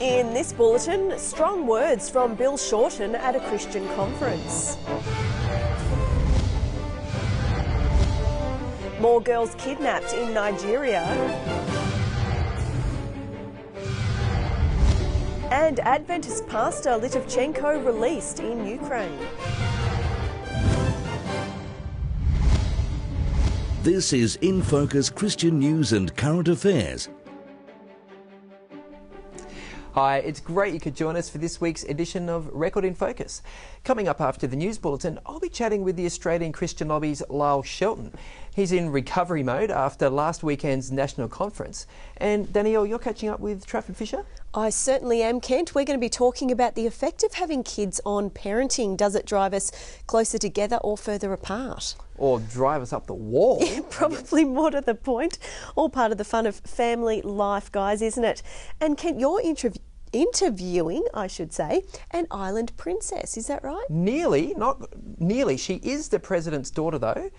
In this bulletin, strong words from Bill Shorten at a Christian conference. More girls kidnapped in Nigeria. And Adventist pastor Litovchenko released in Ukraine. This is InFocus Christian News and Current Affairs. Hi, it's great you could join us for this week's edition of Record in Focus. Coming up after the news bulletin, I'll be chatting with the Australian Christian Lobby's Lyle Shelton. He's in recovery mode after last weekend's national conference. And Danielle, you're catching up with Trafford Fisher? I certainly am, Kent. We're going to be talking about the effect of having kids on parenting. Does it drive us closer together or further apart? Or drive us up the wall? Yeah, probably more to the point. All part of the fun of family life, guys, isn't it? And Kent, you're interviewing, I should say, an island princess, is that right? Nearly, not nearly. She is the president's daughter, though,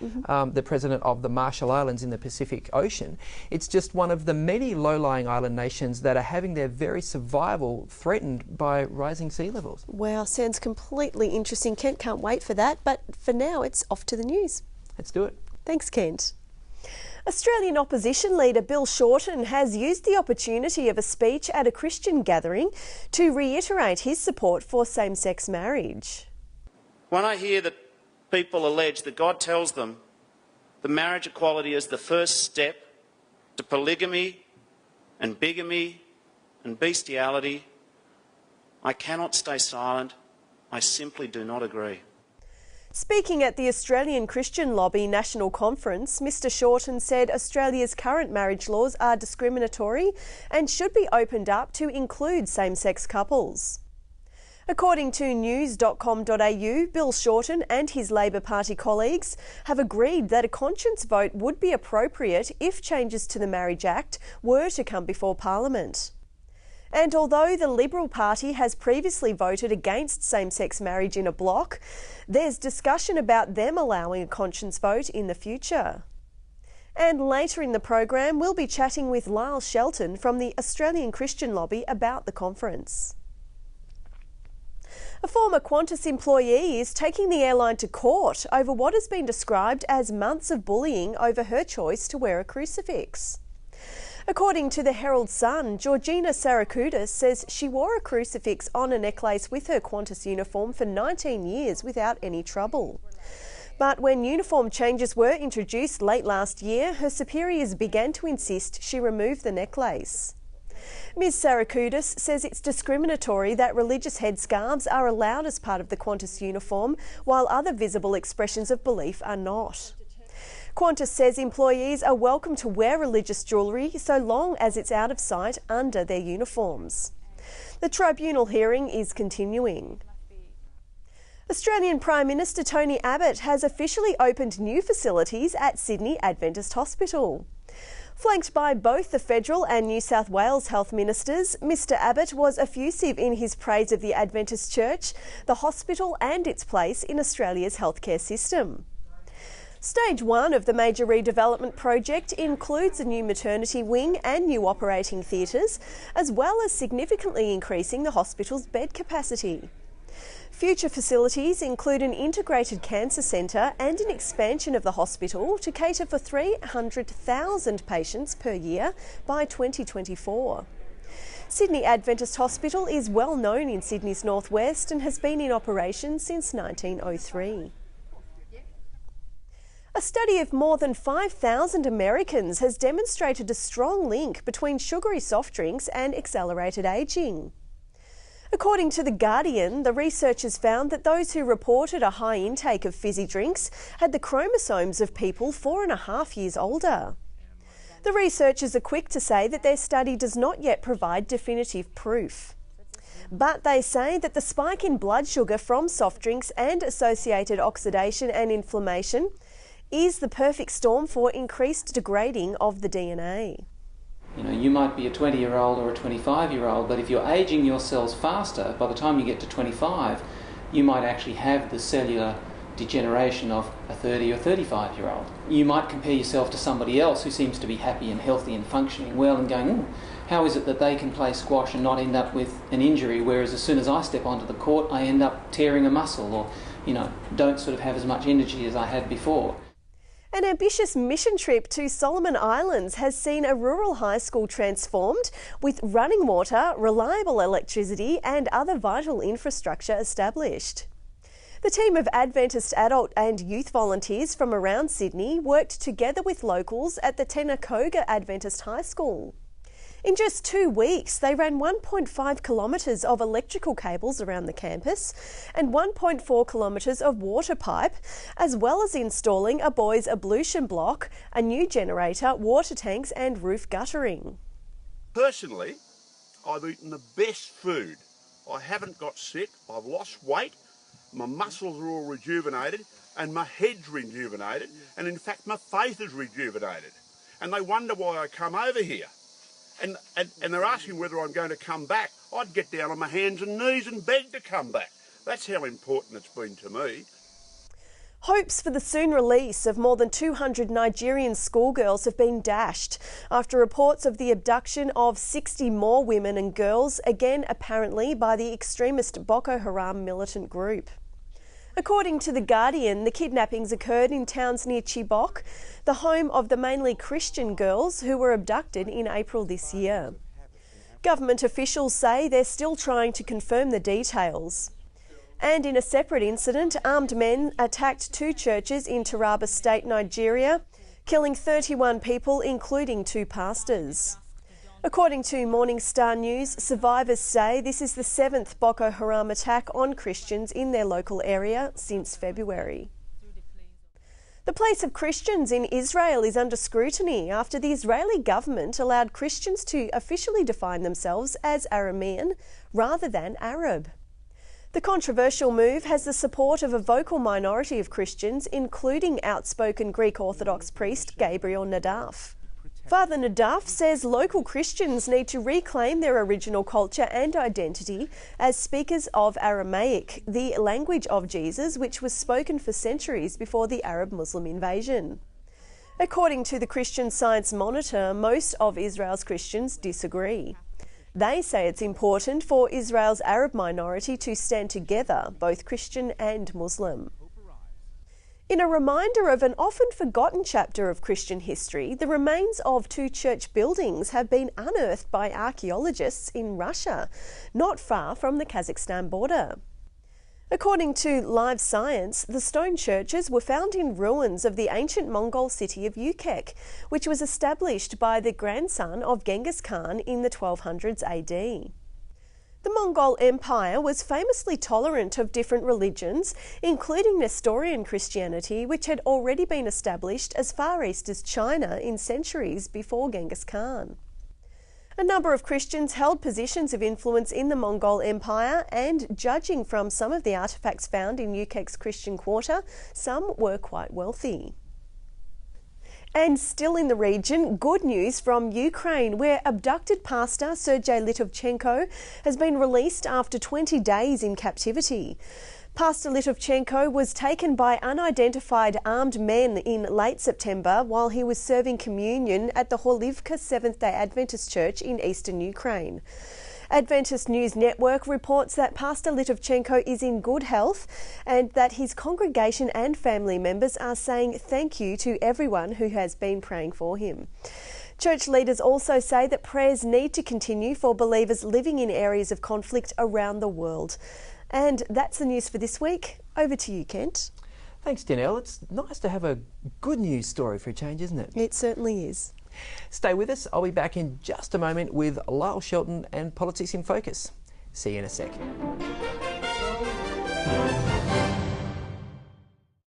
the president of the Marshall Islands in the Pacific Ocean. It's just one of the many low-lying island nations that are having their very survival threatened by rising sea levels. Wow, sounds completely interesting. Kent, can't wait for that. But for now, it's off to the news. Let's do it. Thanks, Kent. Australian opposition leader Bill Shorten has used the opportunity of a speech at a Christian gathering to reiterate his support for same-sex marriage. When I hear that people allege that God tells them the marriage equality is the first step to polygamy and bigamy and bestiality, I cannot stay silent. I simply do not agree. Speaking at the Australian Christian Lobby National Conference, Mr Shorten said Australia's current marriage laws are discriminatory and should be opened up to include same-sex couples. According to news.com.au, Bill Shorten and his Labor Party colleagues have agreed that a conscience vote would be appropriate if changes to the Marriage Act were to come before Parliament. And although the Liberal Party has previously voted against same-sex marriage in a bloc, there's discussion about them allowing a conscience vote in the future. And later in the program, we'll be chatting with Lyle Shelton from the Australian Christian Lobby about the conference. A former Qantas employee is taking the airline to court over what has been described as months of bullying over her choice to wear a crucifix. According to the Herald Sun, Georgina Sarakoudis says she wore a crucifix on a necklace with her Qantas uniform for 19 years without any trouble. But when uniform changes were introduced late last year, her superiors began to insist she remove the necklace. Ms Sarakoudis says it's discriminatory that religious headscarves are allowed as part of the Qantas uniform, while other visible expressions of belief are not. Qantas says employees are welcome to wear religious jewellery so long as it's out of sight under their uniforms. The tribunal hearing is continuing. Australian Prime Minister Tony Abbott has officially opened new facilities at Sydney Adventist Hospital. Flanked by both the federal and New South Wales health ministers, Mr Abbott was effusive in his praise of the Adventist Church, the hospital and its place in Australia's healthcare system. Stage 1 of the major redevelopment project includes a new maternity wing and new operating theatres, as well as significantly increasing the hospital's bed capacity. Future facilities include an integrated cancer centre and an expansion of the hospital to cater for 300,000 patients per year by 2024. Sydney Adventist Hospital is well known in Sydney's northwest and has been in operation since 1903. A study of more than 5,000 Americans has demonstrated a strong link between sugary soft drinks and accelerated ageing. According to The Guardian, the researchers found that those who reported a high intake of fizzy drinks had the chromosomes of people 4.5 years older. The researchers are quick to say that their study does not yet provide definitive proof. But they say that the spike in blood sugar from soft drinks and associated oxidation and inflammation is the perfect storm for increased degrading of the DNA. You know, you might be a 20-year-old or a 25-year-old, but if you're aging your cells faster, by the time you get to 25, you might actually have the cellular degeneration of a 30 or 35-year-old. You might compare yourself to somebody else who seems to be happy and healthy and functioning well and going, how is it that they can play squash and not end up with an injury, whereas as soon as I step onto the court I end up tearing a muscle or, don't sort of have as much energy as I had before. An ambitious mission trip to Solomon Islands has seen a rural high school transformed with running water, reliable electricity and other vital infrastructure established. The team of Adventist adult and youth volunteers from around Sydney worked together with locals at the Tenakoga Adventist High School. In just 2 weeks, they ran 1.5 kilometres of electrical cables around the campus and 1.4 kilometres of water pipe, as well as installing a boys' ablution block, a new generator, water tanks and roof guttering. Personally, I've eaten the best food. I haven't got sick, I've lost weight, my muscles are all rejuvenated and my head's rejuvenated, and in fact my faith is rejuvenated. And they wonder why I come over here. And they're asking whether I'm going to come back. I'd get down on my hands and knees and beg to come back. That's how important it's been to me. Hopes for the soon release of more than 200 Nigerian schoolgirls have been dashed after reports of the abduction of 60 more women and girls, again apparently by the extremist Boko Haram militant group. According to The Guardian, the kidnappings occurred in towns near Chibok, the home of the mainly Christian girls who were abducted in April this year. Government officials say they're still trying to confirm the details. And in a separate incident, armed men attacked 2 churches in Taraba State, Nigeria, killing 31 people, including 2 pastors. According to Morning Star News, survivors say this is the 7th Boko Haram attack on Christians in their local area since February. The place of Christians in Israel is under scrutiny after the Israeli government allowed Christians to officially define themselves as Aramean rather than Arab. The controversial move has the support of a vocal minority of Christians, including outspoken Greek Orthodox priest Gabriel Nadaf. Father Nadaf says local Christians need to reclaim their original culture and identity as speakers of Aramaic, the language of Jesus, which was spoken for centuries before the Arab-Muslim invasion. According to the Christian Science Monitor, most of Israel's Christians disagree. They say it's important for Israel's Arab minority to stand together, both Christian and Muslim. In a reminder of an often forgotten chapter of Christian history, the remains of 2 church buildings have been unearthed by archaeologists in Russia, not far from the Kazakhstan border. According to Live Science, the stone churches were found in ruins of the ancient Mongol city of Ukek, which was established by the grandson of Genghis Khan in the 1200s AD. The Mongol Empire was famously tolerant of different religions, including Nestorian Christianity, which had already been established as far east as China in centuries before Genghis Khan. A number of Christians held positions of influence in the Mongol Empire, and judging from some of the artefacts found in Ukek's Christian quarter, some were quite wealthy. And still in the region, good news from Ukraine, where abducted pastor Sergei Litovchenko has been released after 20 days in captivity. Pastor Litovchenko was taken by unidentified armed men in late September while he was serving communion at the Horlivka Seventh-day Adventist Church in eastern Ukraine. Adventist News Network reports that Pastor Litovchenko is in good health and that his congregation and family members are saying thank you to everyone who has been praying for him. Church leaders also say that prayers need to continue for believers living in areas of conflict around the world. And that's the news for this week. Over to you, Kent. Thanks, Danielle. It's nice to have a good news story for a change, isn't it? It certainly is. Stay with us. I'll be back in just a moment with Lyle Shelton and Politics in Focus. See you in a sec.